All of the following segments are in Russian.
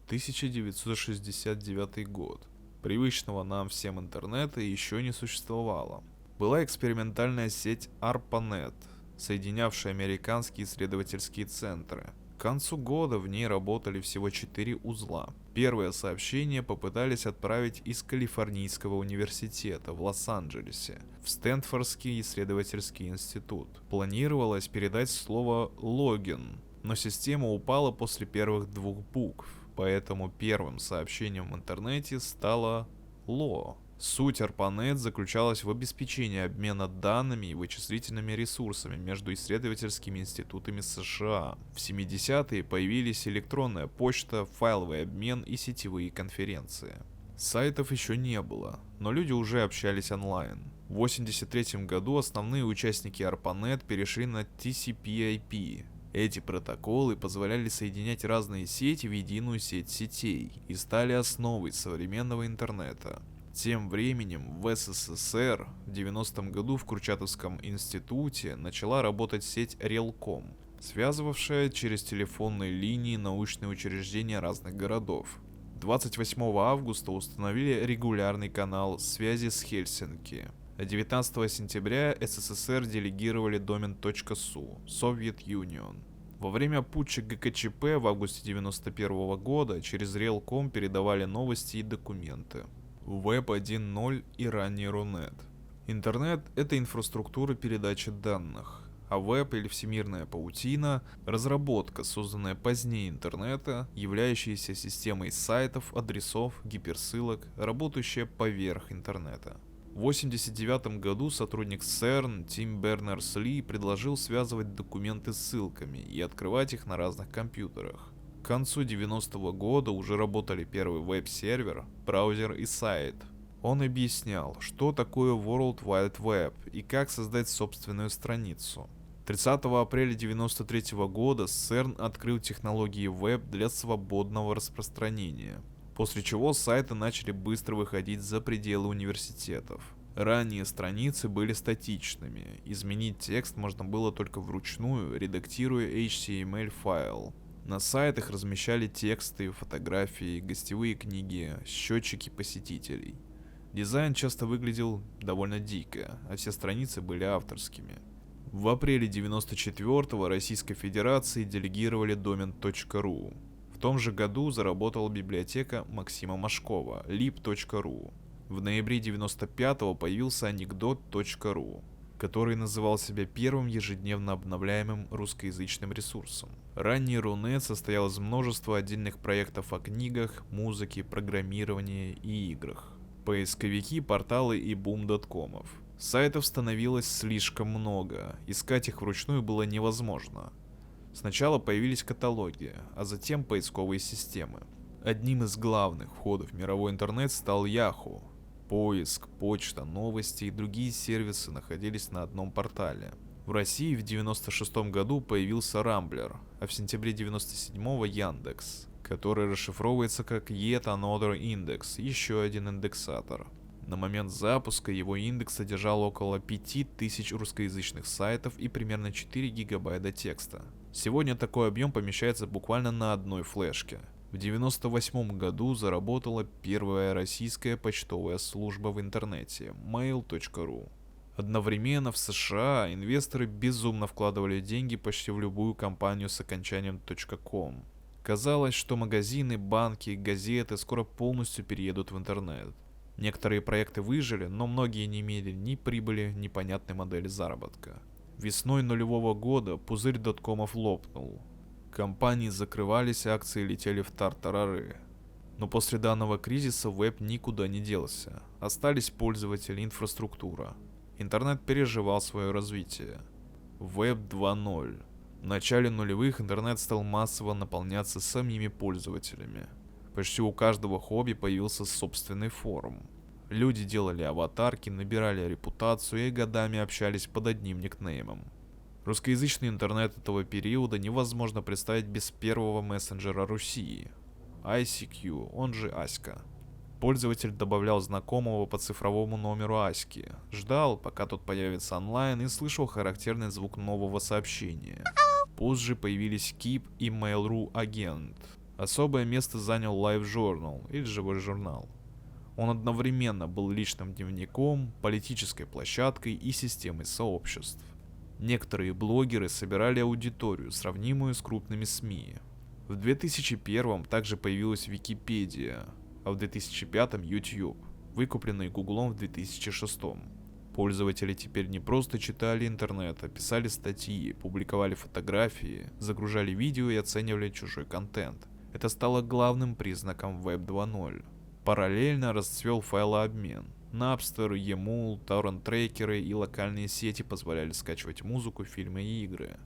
1969 год. Привычного нам всем интернета еще не существовало. Была экспериментальная сеть ARPANET, соединявшая американские исследовательские центры. К концу года в ней работали всего 4 узла. Первое сообщение попытались отправить из Калифорнийского университета в Лос-Анджелесе в Стэнфордский исследовательский институт. Планировалось передать слово «логин», но система упала после первых 2 букв, поэтому первым сообщением в интернете стало «ло». Суть ARPANET заключалась в обеспечении обмена данными и вычислительными ресурсами между исследовательскими институтами США. В 70-е появились электронная почта, файловый обмен и сетевые конференции. Сайтов еще не было, но люди уже общались онлайн. В 1983 году основные участники ARPANET перешли на TCP/IP. Эти протоколы позволяли соединять разные сети в единую сеть сетей и стали основой современного интернета. Тем временем в СССР в 90-м году в Курчатовском институте начала работать сеть Релком, связывавшая через телефонные линии научные учреждения разных городов. 28 августа установили регулярный канал связи с Хельсинки. 19 сентября СССР делегировали домен .su Soviet Union. Во время путча ГКЧП в августе 91 года через Релком передавали новости и документы. Веб 1.0 и ранний Рунет. Интернет – это инфраструктура передачи данных, а веб или всемирная паутина – разработка, созданная позднее интернета, являющаяся системой сайтов, адресов, гиперссылок, работающая поверх интернета. В 1989 году сотрудник CERN Тим Бернерс-Ли предложил связывать документы ссылками и открывать их на разных компьютерах. К концу 90-го года уже работали первый веб-сервер, браузер и сайт. Он объяснял, что такое World Wide Web и как создать собственную страницу. 30 апреля 1993 года CERN открыл технологии веб для свободного распространения, после чего сайты начали быстро выходить за пределы университетов. Ранние страницы были статичными, изменить текст можно было только вручную, редактируя HTML-файл. На сайтах размещали тексты, фотографии, гостевые книги, счетчики посетителей. Дизайн часто выглядел довольно дико, а все страницы были авторскими. В апреле 1994-го Российской Федерации делегировали домен .ru. В том же году заработала библиотека Максима Машкова lib.ru. В ноябре 1995-го появился анекдот.ру, который называл себя первым ежедневно обновляемым русскоязычным ресурсом. Ранний Рунет состоял из множества отдельных проектов о книгах, музыке, программировании и играх. Поисковики, порталы и boom.com'ов. Сайтов становилось слишком много, искать их вручную было невозможно. Сначала появились каталоги, а затем поисковые системы. Одним из главных входов в мировой интернет стал Yahoo. Поиск, почта, новости и другие сервисы находились на одном портале. В России в 1996 году появился Рамблер, а в сентябре 1997 Яндекс, который расшифровывается как Yet Another Index, еще один индексатор. На момент запуска его индекс содержал около 5000 русскоязычных сайтов и примерно 4 гигабайта текста. Сегодня такой объем помещается буквально на одной флешке. В 1998 году заработала первая российская почтовая служба в интернете – mail.ru. Одновременно в США инвесторы безумно вкладывали деньги почти в любую компанию с окончанием .com. Казалось, что магазины, банки, газеты скоро полностью переедут в интернет. Некоторые проекты выжили, но многие не имели ни прибыли, ни понятной модели заработка. Весной нулевого года пузырь доткомов лопнул. Компании закрывались, акции летели в тартарары. Но после данного кризиса веб никуда не делся. Остались пользователи, инфраструктура. Интернет переживал свое развитие. Веб 2.0. В начале нулевых интернет стал массово наполняться самими пользователями. Почти у каждого хобби появился собственный форум. Люди делали аватарки, набирали репутацию и годами общались под одним никнеймом. Русскоязычный интернет этого периода невозможно представить без первого мессенджера Руси – ICQ, он же Аська. Пользователь добавлял знакомого по цифровому номеру Аськи, ждал, пока тот появится онлайн, и слышал характерный звук нового сообщения. Позже появились Keep и Mail.ru Agent. Особое место занял LiveJournal, или живой журнал. Он одновременно был личным дневником, политической площадкой и системой сообществ. Некоторые блогеры собирали аудиторию, сравнимую с крупными СМИ. В 2001 также появилась Википедия, а в 2005 YouTube, выкупленный Гуглом в 2006. Пользователи теперь не просто читали интернет, а писали статьи, публиковали фотографии, загружали видео и оценивали чужой контент. Это стало главным признаком Web 2.0. Параллельно расцвел файлообмен. Napster, Emul, торрент-трекеры и локальные сети позволяли скачивать музыку, фильмы и игры.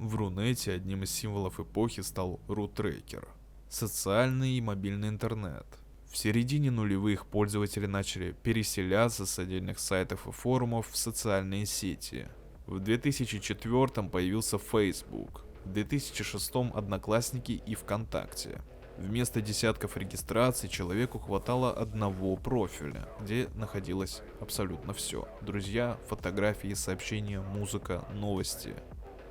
В Рунете одним из символов эпохи стал RuTracker – социальный и мобильный интернет. В середине нулевых пользователи начали переселяться с отдельных сайтов и форумов в социальные сети. В 2004 появился Facebook, в 2006 Одноклассники и ВКонтакте. Вместо десятков регистраций человеку хватало одного профиля, где находилось абсолютно все: друзья, фотографии, сообщения, музыка, новости.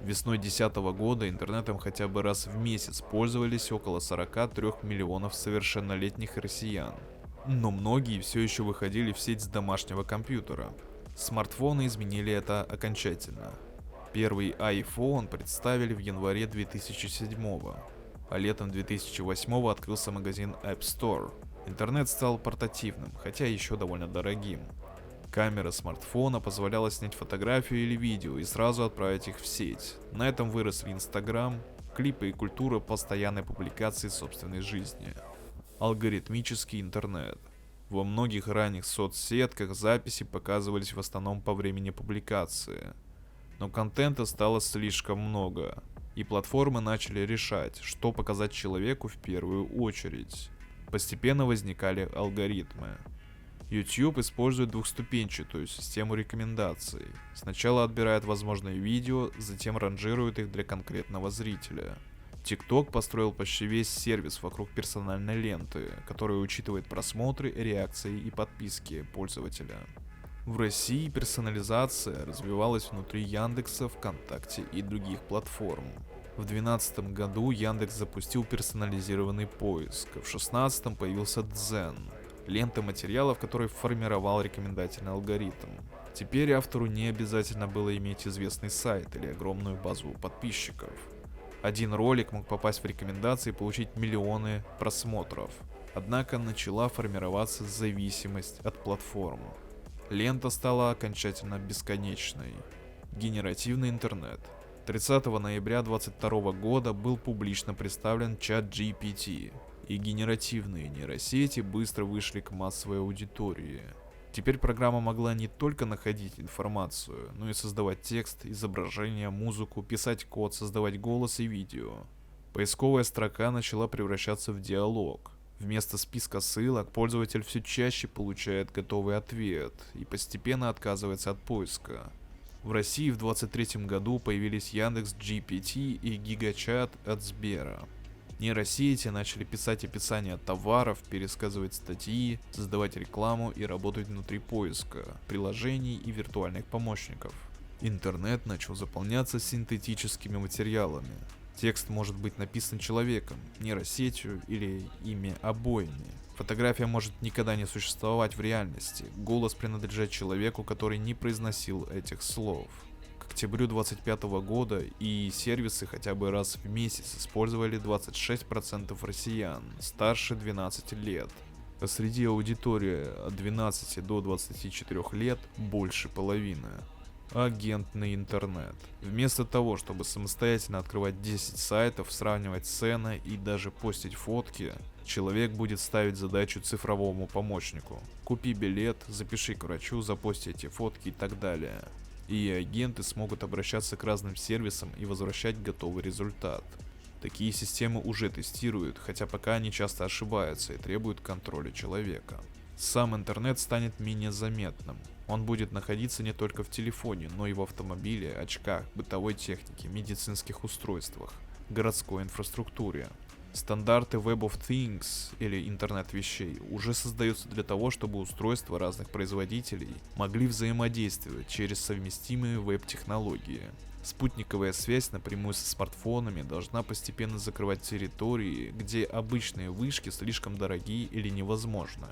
Весной 2010 года интернетом хотя бы раз в месяц пользовались около 43 миллионов совершеннолетних россиян. Но многие все еще выходили в сеть с домашнего компьютера. Смартфоны изменили это окончательно. Первый iPhone представили в январе 2007, а летом 2008 открылся магазин App Store. Интернет стал портативным, хотя еще довольно дорогим. Камера смартфона позволяла снять фотографию или видео и сразу отправить их в сеть. На этом выросли Instagram, клипы и культура постоянной публикации собственной жизни. Алгоритмический интернет. Во многих ранних соцсетках записи показывались в основном по времени публикации. Но контента стало слишком много, и платформы начали решать, что показать человеку в первую очередь. Постепенно возникали алгоритмы. YouTube использует двухступенчатую систему рекомендаций. Сначала отбирает возможные видео, затем ранжирует их для конкретного зрителя. TikTok построил почти весь сервис вокруг персональной ленты, которая учитывает просмотры, реакции и подписки пользователя. В России персонализация развивалась внутри Яндекса, ВКонтакте и других платформ. В 2012 году Яндекс запустил персонализированный поиск, а в 2016 появился Дзен, лента материалов, который формировал рекомендательный алгоритм. Теперь автору не обязательно было иметь известный сайт или огромную базу подписчиков. Один ролик мог попасть в рекомендации и получить миллионы просмотров. Однако начала формироваться зависимость от платформ. Лента стала окончательно бесконечной. Генеративный интернет. 30 ноября 2022 года был публично представлен ChatGPT, и генеративные нейросети быстро вышли к массовой аудитории. Теперь программа могла не только находить информацию, но и создавать текст, изображения, музыку, писать код, создавать голос и видео. Поисковая строка начала превращаться в диалог. Вместо списка ссылок пользователь все чаще получает готовый ответ и постепенно отказывается от поиска. В России в 2023 году появились Яндекс.GPT и GigaChat от Сбера. Нейросети начали писать описания товаров, пересказывать статьи, создавать рекламу и работать внутри поиска, приложений и виртуальных помощников. Интернет начал заполняться синтетическими материалами. Текст может быть написан человеком, нейросетью или ими обоими. Фотография может никогда не существовать в реальности. Голос принадлежит человеку, который не произносил этих слов. К октябрю 2025 года и сервисы хотя бы раз в месяц использовали 26% россиян старше 12 лет. А среди аудитории от 12 до 24 лет больше половины. Агентный интернет. Вместо того, чтобы самостоятельно открывать 10 сайтов, сравнивать цены и даже постить фотки, человек будет ставить задачу цифровому помощнику. Купи билет, запиши к врачу, запости эти фотки и так далее. И агенты смогут обращаться к разным сервисам и возвращать готовый результат. Такие системы уже тестируют, хотя пока они часто ошибаются и требуют контроля человека. Сам интернет станет менее заметным. Он будет находиться не только в телефоне, но и в автомобиле, очках, бытовой технике, медицинских устройствах, городской инфраструктуре. Стандарты Web of Things или интернет вещей уже создаются для того, чтобы устройства разных производителей могли взаимодействовать через совместимые веб-технологии. Спутниковая связь напрямую со смартфонами должна постепенно закрывать территории, где обычные вышки слишком дорогие или невозможны.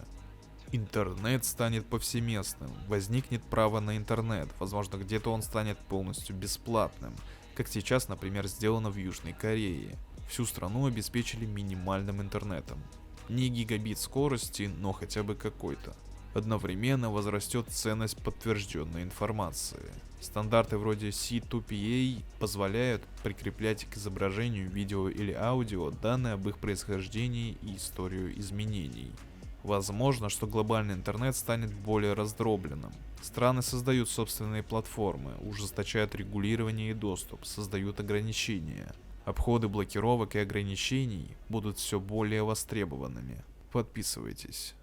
Интернет станет повсеместным, возникнет право на интернет, возможно, где-то он станет полностью бесплатным, как сейчас, например, сделано в Южной Корее. Всю страну обеспечили минимальным интернетом. Не гигабит скорости, но хотя бы какой-то. Одновременно возрастет ценность подтвержденной информации. Стандарты вроде C2PA позволяют прикреплять к изображению, видео или аудио данные об их происхождении и историю изменений. Возможно, что глобальный интернет станет более раздробленным. Страны создают собственные платформы, ужесточают регулирование и доступ, создают ограничения. Обходы блокировок и ограничений будут все более востребованными. Подписывайтесь.